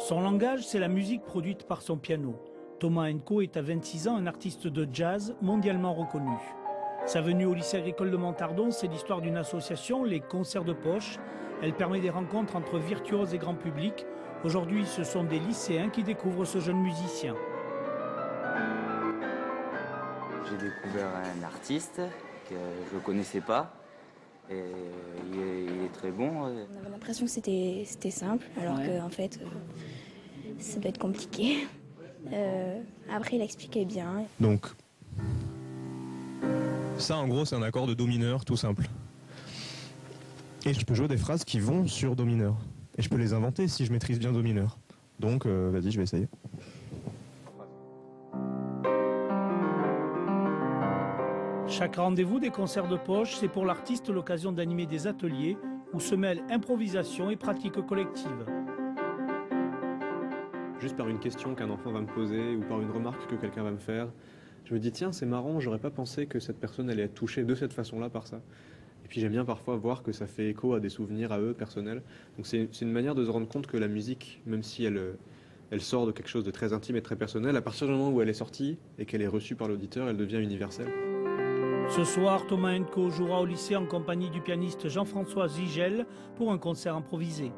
Son langage, c'est la musique produite par son piano. Thomas Enco est à 26 ans un artiste de jazz mondialement reconnu. Sa venue au lycée agricole de Montardon, c'est l'histoire d'une association, les Concerts de Poche. Elle permet des rencontres entre virtuoses et grand public. Aujourd'hui, ce sont des lycéens qui découvrent ce jeune musicien. J'ai découvert un artiste que je ne connaissais pas. Et il est très bon. On avait l'impression que c'était simple, alors qu'en fait, ça doit être compliqué. Après, il expliquait bien. Donc, ça en gros, c'est un accord de Do mineur tout simple. Et je peux jouer des phrases qui vont sur Do mineur. Et je peux les inventer si je maîtrise bien Do mineur. Donc, vas-y, je vais essayer. Chaque rendez-vous des concerts de poche, c'est pour l'artiste l'occasion d'animer des ateliers où se mêlent improvisation et pratique collective. Juste par une question qu'un enfant va me poser ou par une remarque que quelqu'un va me faire, je me dis tiens c'est marrant, j'aurais pas pensé que cette personne allait être touchée de cette façon-là par ça. Et puis j'aime bien parfois voir que ça fait écho à des souvenirs à eux personnels. Donc c'est une manière de se rendre compte que la musique, même si elle sort de quelque chose de très intime et très personnel, à partir du moment où elle est sortie et qu'elle est reçue par l'auditeur, elle devient universelle. Ce soir, Thomas Enco jouera au lycée en compagnie du pianiste Jean-François Zigel pour un concert improvisé.